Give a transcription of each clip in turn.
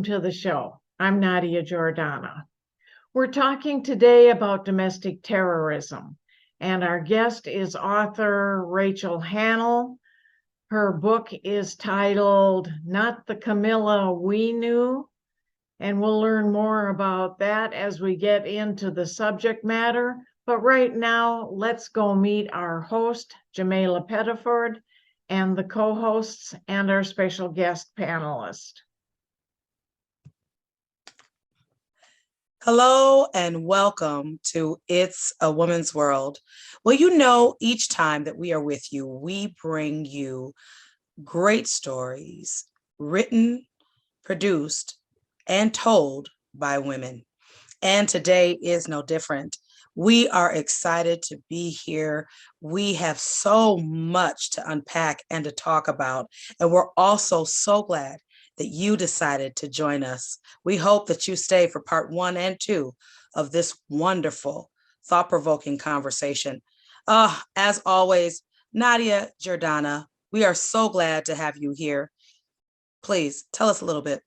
welcome to the show. I'm Nadia Giordana. We're talking today about domestic terrorism, and our guest is author Rachel Hannell. Her book is titled Not the Camilla We Knew, and we'll learn more about that as we get into the subject matter. But right now, let's go meet our host, Jamila Pettiford, and the co-hosts and our special guest panelist. Hello and welcome to It's a Woman's World. Well, you know, each time that we are with you, we bring you great stories written, produced, and told by women. And today is no different. We are excited to be here. We have so much to unpack and to talk about. And we're also so glad that you decided to join us. We hope that you stay for part 1 and 2 of this wonderful, thought-provoking conversation. As always, Nadia, Giordana, we are so glad to have you here. Please tell us a little bit.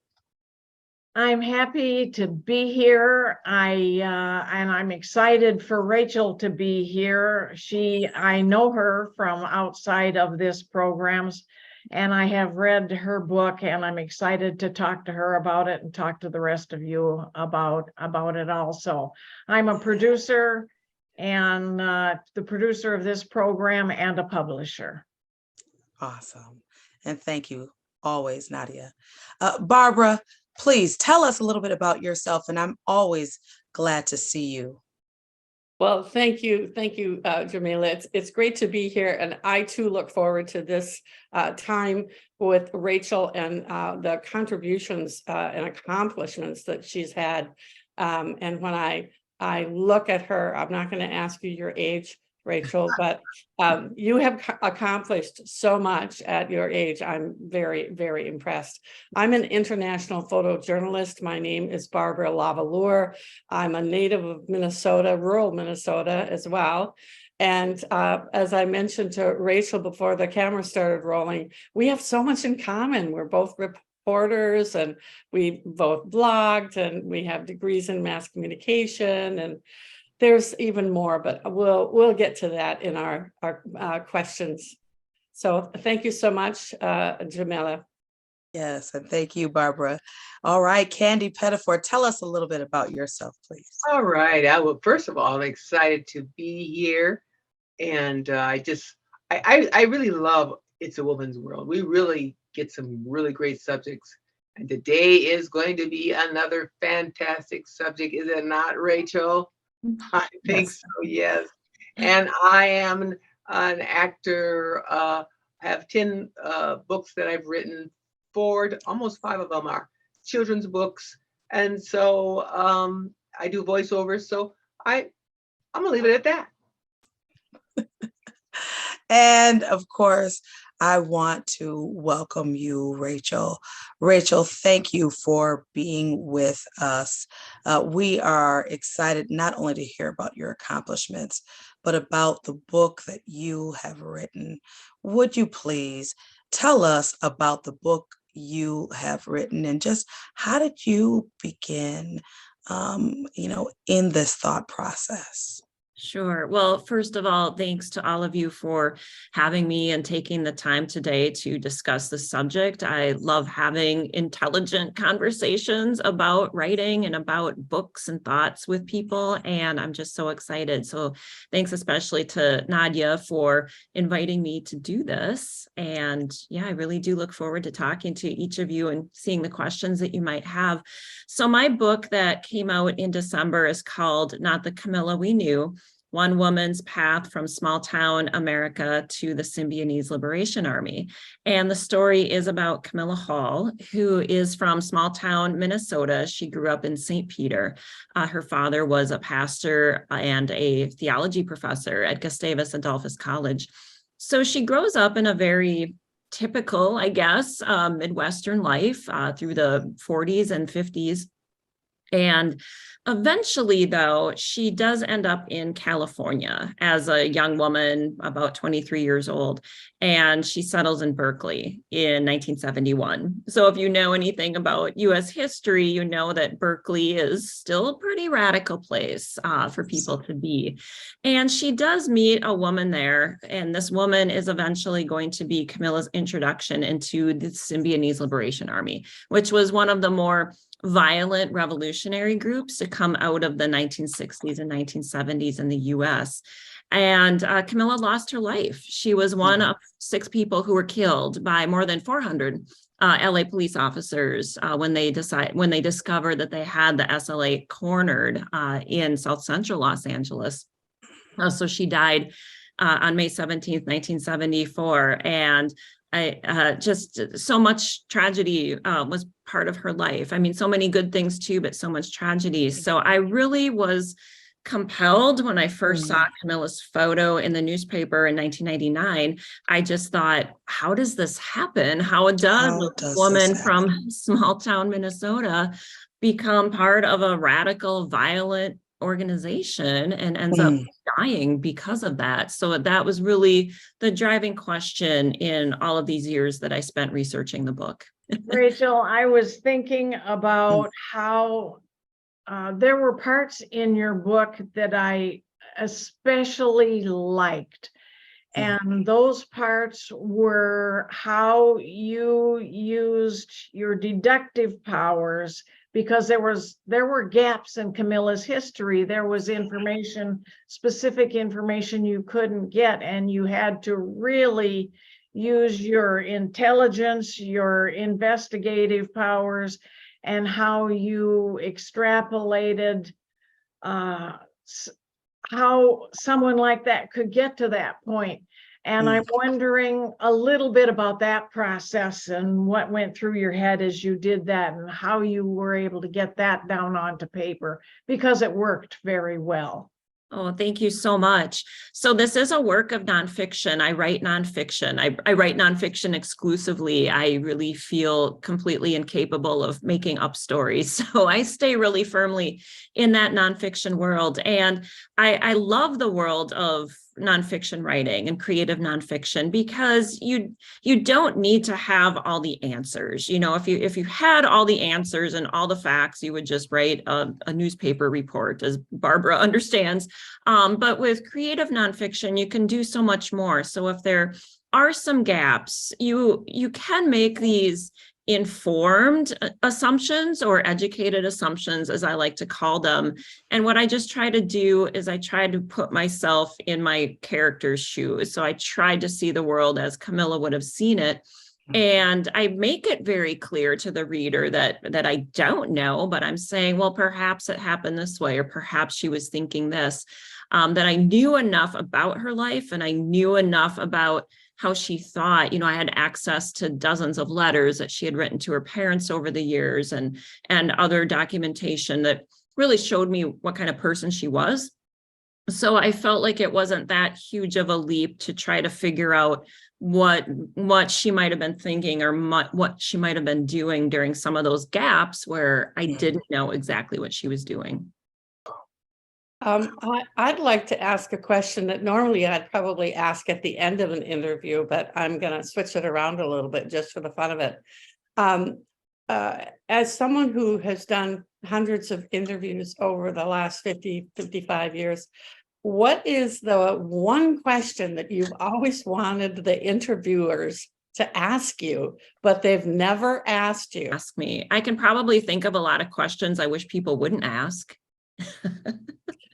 I'm happy to be here. And I'm excited for Rachel to be here. I know her from outside of this programs, and I have read her book, and I'm excited to talk to her about it and talk to the rest of you about it also. I'm a producer and the producer of this program and a publisher. Awesome. And thank you always, Nadia. Barbara, please tell us a little bit about yourself, and I'm always glad to see you. Well, thank you, Jamila. It's great to be here, and I too look forward to this time with Rachel and the contributions and accomplishments that she's had. And when I look at her, I'm not going to ask you your age, Rachel, but you have accomplished so much at your age. I'm very, very impressed. I'm an international photojournalist. My name is Barbara Lavallure. I'm a native of Minnesota, rural Minnesota as well. And as I mentioned to Rachel before the camera started rolling, we have so much in common. We're both reporters, and we both blogged, and we have degrees in mass communication, and there's even more, but we'll get to that in our questions. So thank you so much, Jamila. Yes, and thank you, Barbara. All right, Candy Pettiford, tell us a little bit about yourself, please. All right. First of all, I'm excited to be here, and I really love It's a Woman's World. We really get some really great subjects, and today is going to be another fantastic subject, is it not, Rachel? I think so, yes. And I am an actor. I have 10 books that I've written. Almost 5 of them are children's books. And so I do voiceovers. So I'm gonna leave it at that. And of course, I want to welcome you, Rachel. Rachel, thank you for being with us. We are excited not only to hear about your accomplishments, but about the book that you have written. Would you please tell us about the book you have written, and just how did you begin, in this thought process? Sure. Well, first of all, thanks to all of you for having me and taking the time today to discuss the subject. I love having intelligent conversations about writing and about books and thoughts with people, and I'm just so excited. So thanks especially to Nadia for inviting me to do this. And yeah, I really do look forward to talking to each of you and seeing the questions that you might have. So my book that came out in December is called Not the Camilla We Knew: One Woman's Path from Small Town America to the Symbionese Liberation Army. And the story is about Camilla Hall, who is from small town Minnesota. She grew up in St. Peter. Her father was a pastor and a theology professor at Gustavus Adolphus College. So she grows up in a very typical, I guess, Midwestern life through the 40s and 50s. And eventually, though, she does end up in California as a young woman, about 23 years old, and she settles in Berkeley in 1971. So if you know anything about U.S. history, you know that Berkeley is still a pretty radical place for people to be. And she does meet a woman there, and this woman is eventually going to be Camilla's introduction into the Symbionese Liberation Army, which was one of the more violent revolutionary groups to come out of the 1960s and 1970s in the US. And Camilla lost her life. She was one of 6 people who were killed by more than 400 LA police officers when they discovered that they had the SLA cornered in South Central Los Angeles. So she died on May 17th, 1974. And just so much tragedy was part of her life. I mean, so many good things too, but so much tragedy. So I really was compelled when I first saw Camilla's photo in the newspaper in 1999. I just thought, how does this happen? How does a woman from small town Minnesota become part of a radical, violent organization and ends up dying because of that? So that was really the driving question in all of these years that I spent researching the book. Rachel, I was thinking about how there were parts in your book that I especially liked. And those parts were how you used your deductive powers, because there were gaps in Camilla's history. There was specific information you couldn't get, and you had to really use your intelligence, your investigative powers, and how you extrapolated how someone like that could get to that point. And I'm wondering a little bit about that process and what went through your head as you did that, and how you were able to get that down onto paper, because it worked very well. Oh, thank you so much. So this is a work of nonfiction. I write nonfiction. I write nonfiction exclusively. I really feel completely incapable of making up stories. So I stay really firmly in that nonfiction world. And I love the world of nonfiction writing and creative nonfiction, because you don't need to have all the answers. You know, if you had all the answers and all the facts, you would just write a newspaper report, as Barbara understands. But with creative nonfiction, you can do so much more. So if there are some gaps, you can make these informed assumptions, or educated assumptions, as I like to call them. And what I just try to do is I try to put myself in my character's shoes. So I tried to see the world as Camilla would have seen it. And I make it very clear to the reader that I don't know, but I'm saying, well, perhaps it happened this way, or perhaps she was thinking this, that I knew enough about her life, and I knew enough about how she thought. You know, I had access to dozens of letters that she had written to her parents over the years, and other documentation that really showed me what kind of person she was. So I felt like it wasn't that huge of a leap to try to figure out what she might have been thinking, or what she might have been doing during some of those gaps where I didn't know exactly what she was doing. I'd like to ask a question that normally I'd probably ask at the end of an interview, but I'm going to switch it around a little bit just for the fun of it. As someone who has done hundreds of interviews over the last 55 years, what is the one question that you've always wanted the interviewers to ask you, but they've never asked you? Ask me. I can probably think of a lot of questions I wish people wouldn't ask.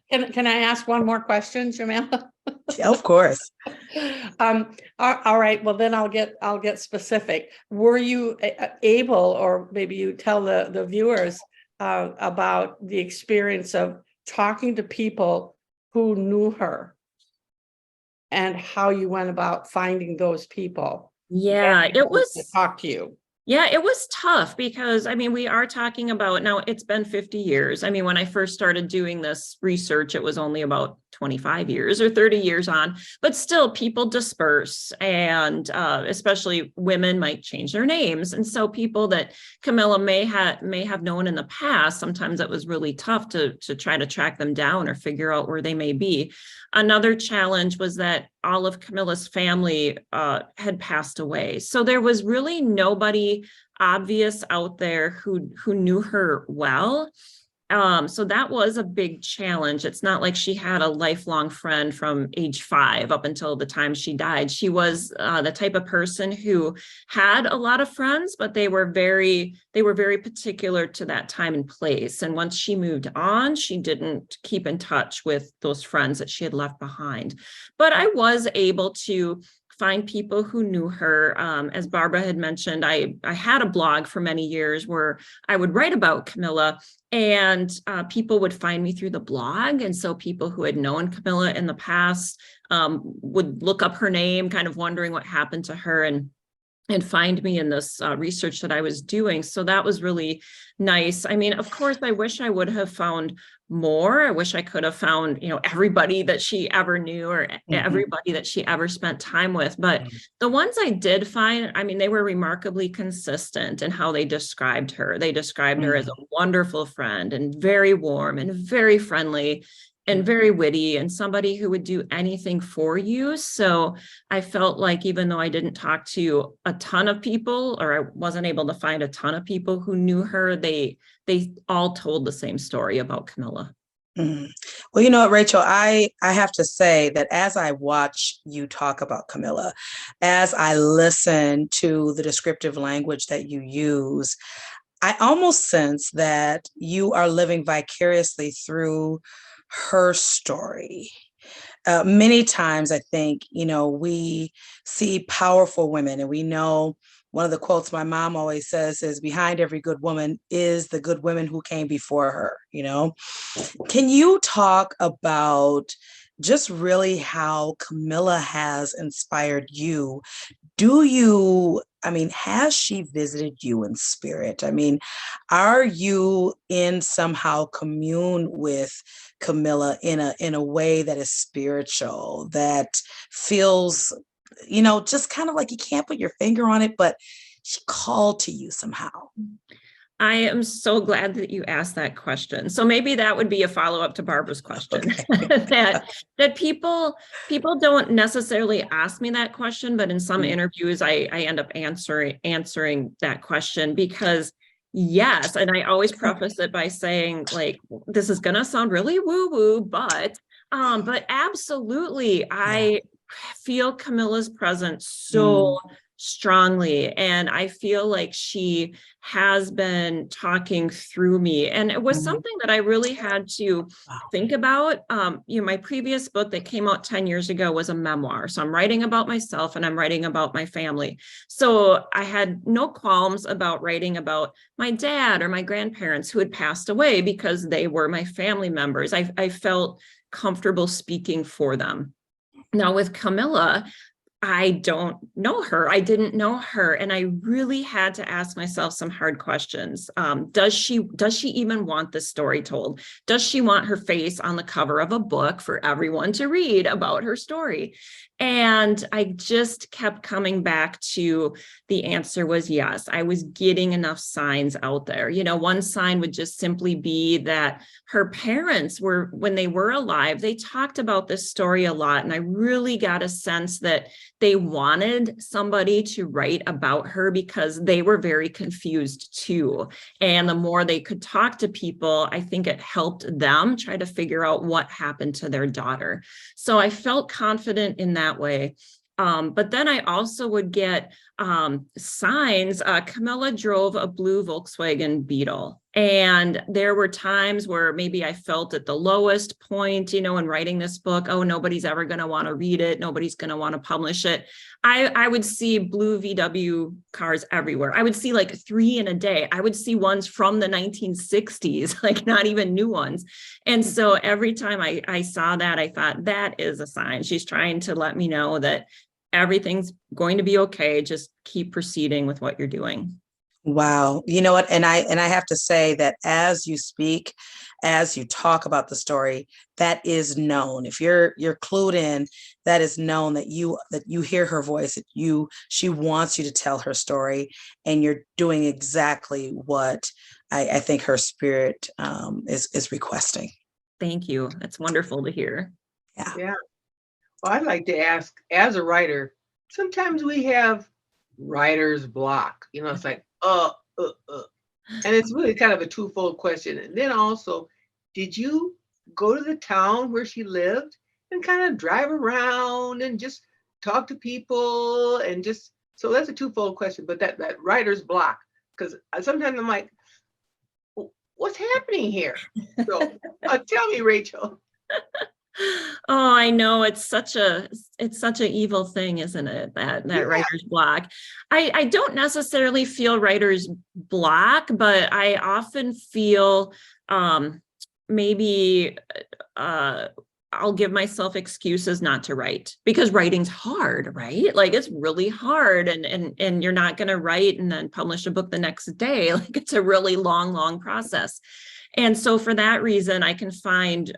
Can I ask one more question, Jamila? Yeah, of course. All right. Well, then I'll get specific. Were you able, or maybe you tell the viewers about the experience of talking to people who knew her, and how you went about finding those people? Yeah, it was to talk to you. Yeah, it was tough, because I mean, we are talking about, now it's been 50 years. I mean, when I first started doing this research, it was only about 25 years or 30 years on, but still people disperse, and especially women might change their names. And so people that Camilla may have known in the past, sometimes it was really tough to try to track them down or figure out where they may be. Another challenge was that all of Camilla's family had passed away. So there was really nobody obvious out there who knew her well. So that was a big challenge. It's not like she had a lifelong friend from age 5 up until the time she died. She was the type of person who had a lot of friends, but they were very particular to that time and place. And once she moved on, she didn't keep in touch with those friends that she had left behind. But I was able to find people who knew her. As Barbara had mentioned, I had a blog for many years where I would write about Camilla, and people would find me through the blog. And so people who had known Camilla in the past would look up her name, kind of wondering what happened to her, and find me in this research that I was doing. So that was really nice. I mean, of course, I wish I would have found more. I wish I could have found, everybody that she ever knew, or everybody that she ever spent time with. But the ones I did find, I mean, they were remarkably consistent in how they described her. They described her as a wonderful friend, and very warm and very friendly and very witty, and somebody who would do anything for you. So I felt like, even though I didn't talk to a ton of people, or I wasn't able to find a ton of people who knew her, they all told the same story about Camilla. Well, you know what, Rachel, I have to say that as I watch you talk about Camilla, as I listen to the descriptive language that you use, I almost sense that you are living vicariously through her story. Many times, I think, we see powerful women, and we know one of the quotes my mom always says is, behind every good woman is the good women who came before her. Can you talk about just really how Camilla has inspired you? Has she visited you in spirit? I mean, are you in somehow commune with Camilla in a way that is spiritual, that feels, just kind of like you can't put your finger on it, but she called to you somehow? I am so glad that you asked that question. So maybe that would be a follow-up to Barbara's question. Okay. that people don't necessarily ask me that question, but in some interviews I end up answering that question, because yes, and I always preface it by saying, like, this is gonna sound really woo-woo, but absolutely, I feel Camilla's presence so strongly, and I feel like she has been talking through me, and it was something that I really had to think about. My previous book that came out 10 years ago was a memoir, so I'm writing about myself and I'm writing about my family. So I had no qualms about writing about my dad or my grandparents who had passed away, because they were my family members. I felt comfortable speaking for them. Now with Camilla, I don't know her. I didn't know her. And I really had to ask myself some hard questions. Does she even want this story told? Does she want her face on the cover of a book for everyone to read about her story? And I just kept coming back to the answer was yes. I was getting enough signs out there. One sign would just simply be that her parents were, when they were alive, they talked about this story a lot. And I really got a sense that they wanted somebody to write about her, because they were very confused too. And the more they could talk to people, I think it helped them try to figure out what happened to their daughter. So I felt confident in that way. But then I also would get signs. Camilla drove a blue Volkswagen Beetle. And there were times where maybe I felt at the lowest point, in writing this book, oh, nobody's ever going to want to read it. Nobody's going to want to publish it. I would see blue VW cars everywhere. I would see like 3 in a day. I would see ones from the 1960s, like not even new ones. And so every time I saw that, I thought, that is a sign. She's trying to let me know that everything's going to be okay. Just keep proceeding with what you're doing. Wow. You know what? And I have to say that as you speak, as you talk about the story, that is known. If you're clued in, that is known, that you hear her voice, that she wants you to tell her story, and you're doing exactly what I think her spirit is requesting. Thank you. That's wonderful to hear. Yeah. Yeah. Well, I'd like to ask, as a writer, sometimes we have writer's block. You know, it's like, and it's really kind of a twofold question. And then also, did you go to the town where she lived and kind of drive around and just talk to people and just, so that's a twofold question, but that writer's block, because sometimes I'm like, what's happening here? So tell me, Rachel. Oh, I know, it's such an evil thing, isn't it? That Yeah. writer's block. I don't necessarily feel writer's block, but I often feel maybe I'll give myself excuses not to write, because writing's hard, right? Like, it's really hard, and you're not going to write and then publish a book the next day. Like, it's a really long process. And so for that reason, I can find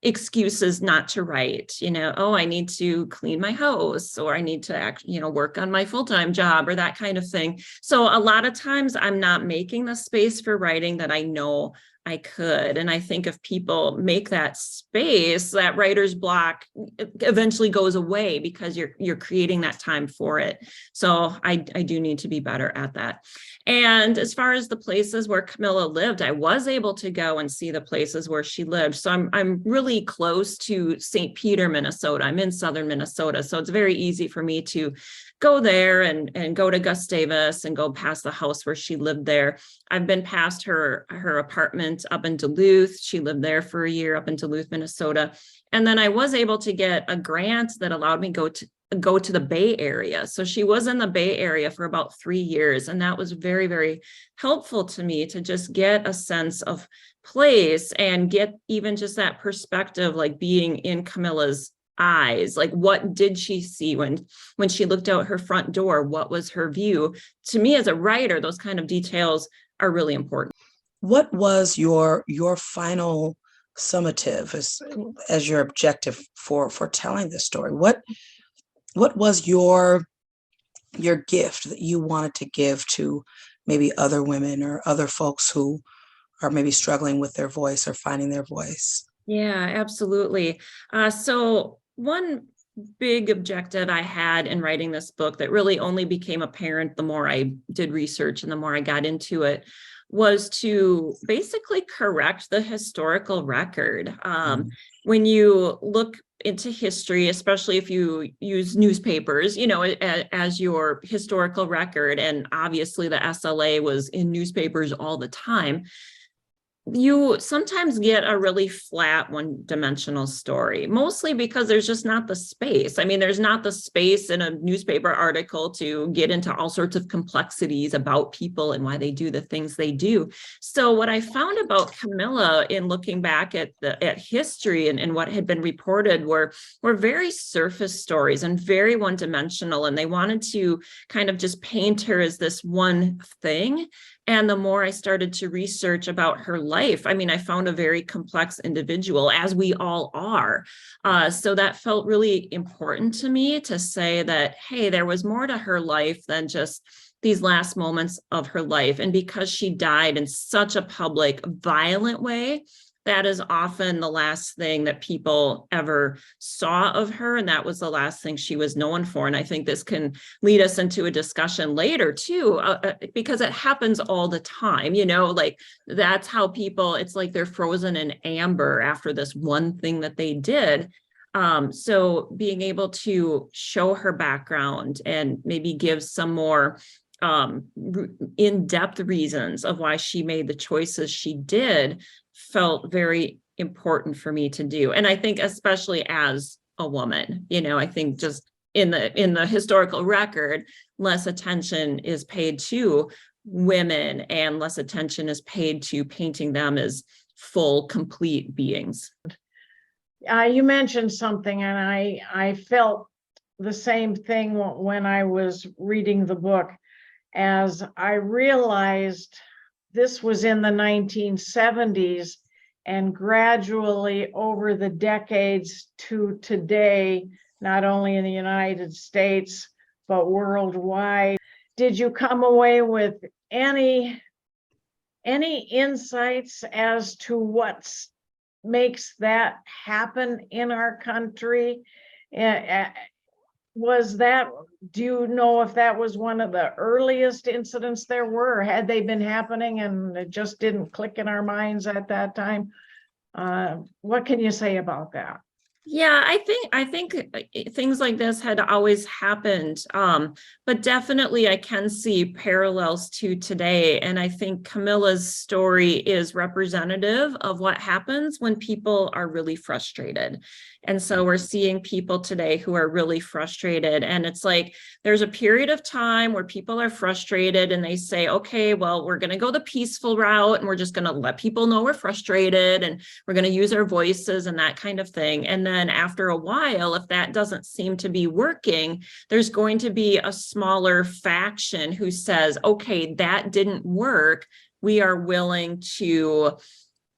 excuses not to write, oh, I need to clean my house, or I need to work on my full-time job, or that kind of thing. So a lot of times I'm not making the space for writing that I know I could. And I think if people make that space, that writer's block eventually goes away, because you're creating that time for it. So I do need to be better at that. And as far as the places where Camilla lived, I was able to go and see the places where she lived. So I'm really close to St. Peter, Minnesota. I'm in southern Minnesota. So it's very easy for me to go there and go to Gustavus and go past the house where she lived there. I've been past her apartment up in Duluth. She lived there for a year up in Duluth, Minnesota. And then I was able to get a grant that allowed me go to the Bay Area. So she was in the Bay Area for about 3 years. And that was very, very helpful to me to just get a sense of place and get even just that perspective, like being in Camilla's eyes. Like, what did she see when she looked out her front door? What was her view? To me, as a writer, those kind of details are really important. What was your final summative as your objective for telling this story? What was your gift that you wanted to give to maybe other women or other folks who are maybe struggling with their voice or finding their voice? Yeah, absolutely. So one big objective I had in writing this book that really only became apparent the more I did research and the more I got into it was to basically correct the historical record. When you look into history, especially if you use newspapers, as your historical record, and obviously the SLA was in newspapers all the time, you sometimes get a really flat, one-dimensional story, mostly because there's just not the space. I mean, there's not the space in a newspaper article to get into all sorts of complexities about people and why they do the things they do. So what I found about Camilla in looking back at history and what had been reported were very surface stories and very one-dimensional, and they wanted to kind of just paint her as this one thing. And the more I started to research about her life, I mean, I found a very complex individual, as we all are. So that felt really important to me to say that, hey, there was more to her life than just these last moments of her life. And because she died in such a public, violent way, that is often the last thing that people ever saw of her. And that was the last thing she was known for. And I think this can lead us into a discussion later too, because it happens all the time, like that's how people, it's like they're frozen in amber after this one thing that they did. So being able to show her background and maybe give some more in-depth reasons of why she made the choices she did felt very important for me to do. And I think especially as a woman, I think just in the historical record, less attention is paid to women and less attention is paid to painting them as full, complete beings. You mentioned something, and I felt the same thing when I was reading the book, as I realized this was in the 1970s, and gradually over the decades to today, not only in the United States, but worldwide. Did you come away with any insights as to what makes that happen in our country? Was that, do you know if that was one of the earliest incidents there were, or had they been happening and it just didn't click in our minds at that time? What can you say about that? Yeah, I think things like this had always happened, but definitely I can see parallels to today. And I think Camilla's story is representative of what happens when people are really frustrated. And so we're seeing people today who are really frustrated. And it's like there's a period of time where people are frustrated and they say, okay, well, we're going to go the peaceful route and we're just going to let people know we're frustrated and we're going to use our voices and that kind of thing. And then after a while, if that doesn't seem to be working, there's going to be a smaller faction who says, okay, that didn't work. We are willing to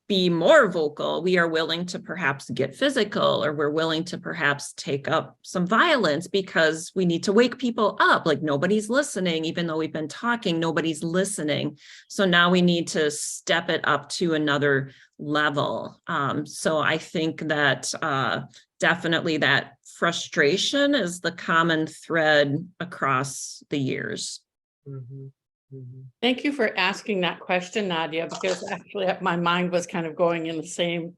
be more vocal. We are willing to perhaps get physical, or we're willing to perhaps take up some violence because we need to wake people up. Like nobody's listening, even though we've been talking, nobody's listening. So now we need to step it up to another level. So I think that definitely that frustration is the common thread across the years. Mhm, mhm. Thank you for asking that question, Nadia, because actually my mind was kind of going in the same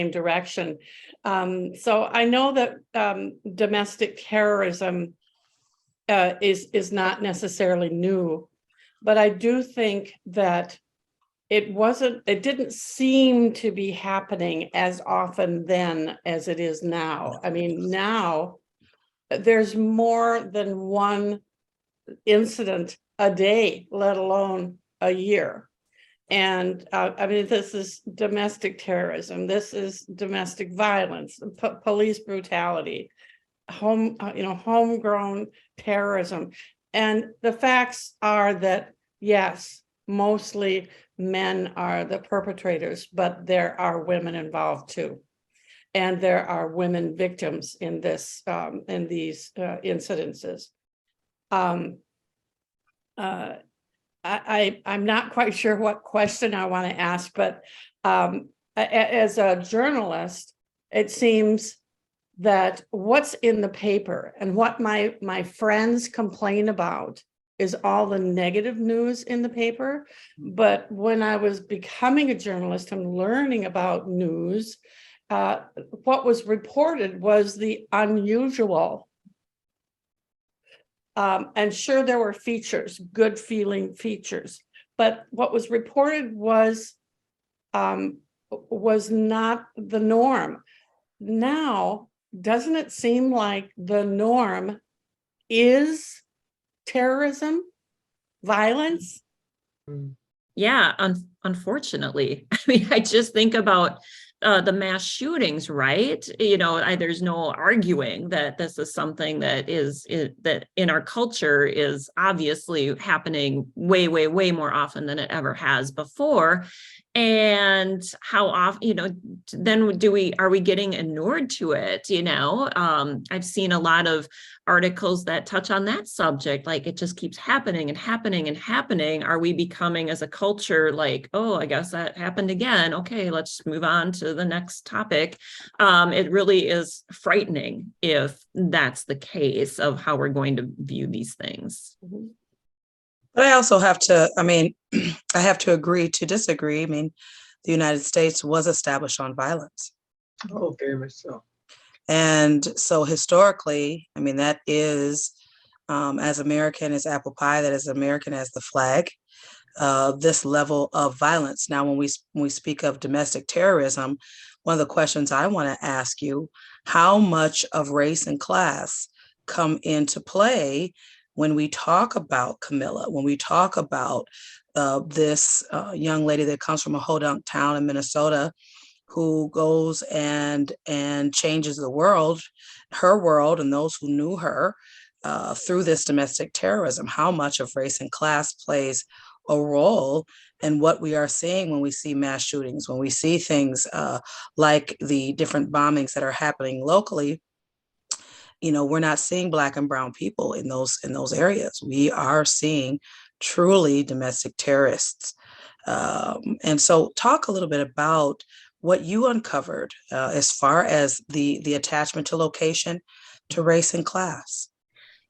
direction. So I know that domestic terrorism is not necessarily new, but I do think that it didn't seem to be happening as often then as it is now. I mean, now there's more than one incident a day, let alone a year. And I mean, this is domestic terrorism. This is domestic violence, police brutality, homegrown terrorism. And the facts are that, yes, mostly men are the perpetrators, but there are women involved too. And there are women victims in these incidences. I'm not quite sure what question I want to ask, but as a journalist, it seems that what's in the paper and what my friends complain about is all the negative news in the paper. But when I was becoming a journalist and learning about news, what was reported was the unusual. And sure, there were features, good feeling features, but what was reported was not the norm. Now, doesn't it seem like the norm is terrorism, violence? Yeah, unfortunately. I mean, I just think about the mass shootings, right? There's no arguing that this is something that that in our culture is obviously happening way, way, way more often than it ever has before. And how often, then are we getting inured to it? I've seen a lot of articles that touch on that subject, like it just keeps happening and happening and happening. Are we becoming as a culture like, oh, I guess that happened again. Okay, let's move on to the next topic. It really is frightening if that's the case of how we're going to view these things. Mm-hmm. But I also have to, I have to agree to disagree. I mean, the United States was established on violence. Oh, very much so. And so historically, that is as American as apple pie, that is American as the flag, this level of violence. Now, when we speak of domestic terrorism, one of the questions I want to ask you, how much of race and class come into play when we talk about Camilla, when we talk about this young lady that comes from a hodunk town in Minnesota, who goes and changes the world, her world, and those who knew her through this domestic terrorism? How much of race and class plays a role in what we are seeing when we see mass shootings, when we see things like the different bombings that are happening locally. We're not seeing Black and brown people in those areas. We are seeing truly domestic terrorists. And so talk a little bit about what you uncovered as far as the attachment to location, to race and class.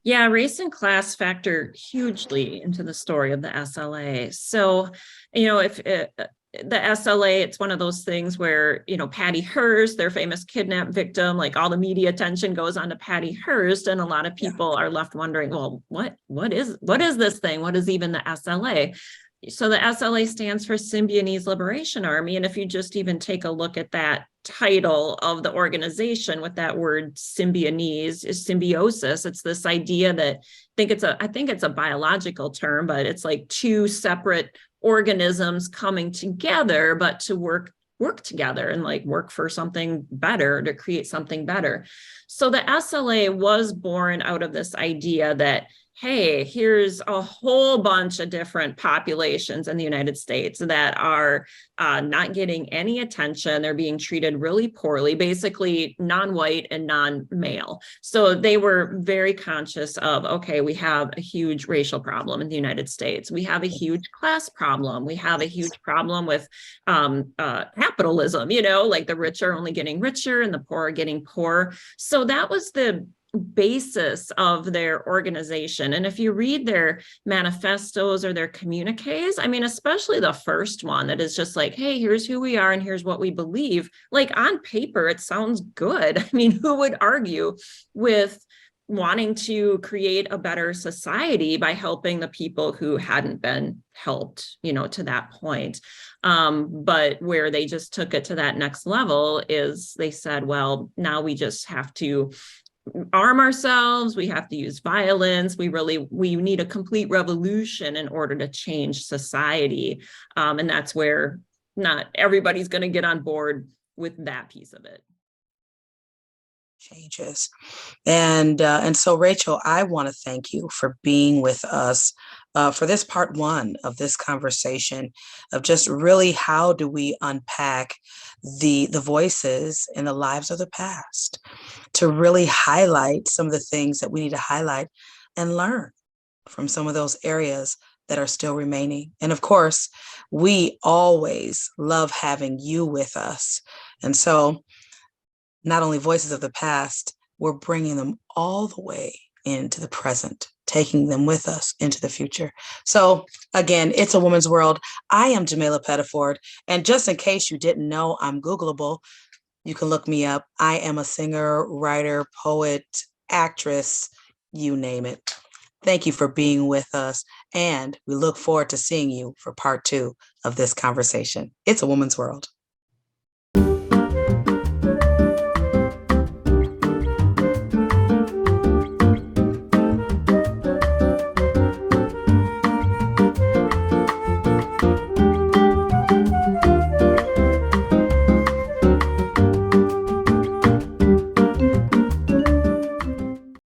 Yeah, race and class factor hugely into the story of the SLA. So, if the SLA, it's one of those things where, Patty Hearst, their famous kidnap victim, like all the media attention goes on to Patty Hearst, and a lot of people are left wondering, well, what is this thing? What is even the SLA? So the SLA stands for Symbionese Liberation Army. And if you just even take a look at that title of the organization with that word Symbionese, is symbiosis. It's this idea that I think it's a biological term, but it's like two separate organisms coming together, but to work together and like work for something better, to create something better. So the SLA was born out of this idea that, hey, here's a whole bunch of different populations in the United States that are not getting any attention. They're being treated really poorly, basically non-white and non-male. So they were very conscious of, okay, we have a huge racial problem in the United States. We have a huge class problem. We have a huge problem with capitalism, like the rich are only getting richer and the poor are getting poor. So that was the basis of their organization. And if you read their manifestos or their communiques, I mean, especially the first one that is just like, hey, here's who we are and here's what we believe. Like on paper, it sounds good. I mean, who would argue with wanting to create a better society by helping the people who hadn't been helped, to that point. But where they just took it to that next level is they said, well, now we just have to arm ourselves, we have to use violence, we need a complete revolution in order to change society. And that's where not everybody's going to get on board with that piece of it. Changes. And so, Rachel, I want to thank you for being with us for this part one of this conversation of just really how do we unpack the voices in the lives of the past, to really highlight some of the things that we need to highlight and learn from some of those areas that are still remaining. And of course, we always love having you with us. And so not only voices of the past, we're bringing them all the way into the present, taking them with us into the future. So again, it's a woman's world. I am Jamila Pettiford. And just in case you didn't know, I'm Googleable. You can look me up. I am a singer, writer, poet, actress, you name it. Thank you for being with us. And we look forward to seeing you for part two of this conversation. It's a woman's world.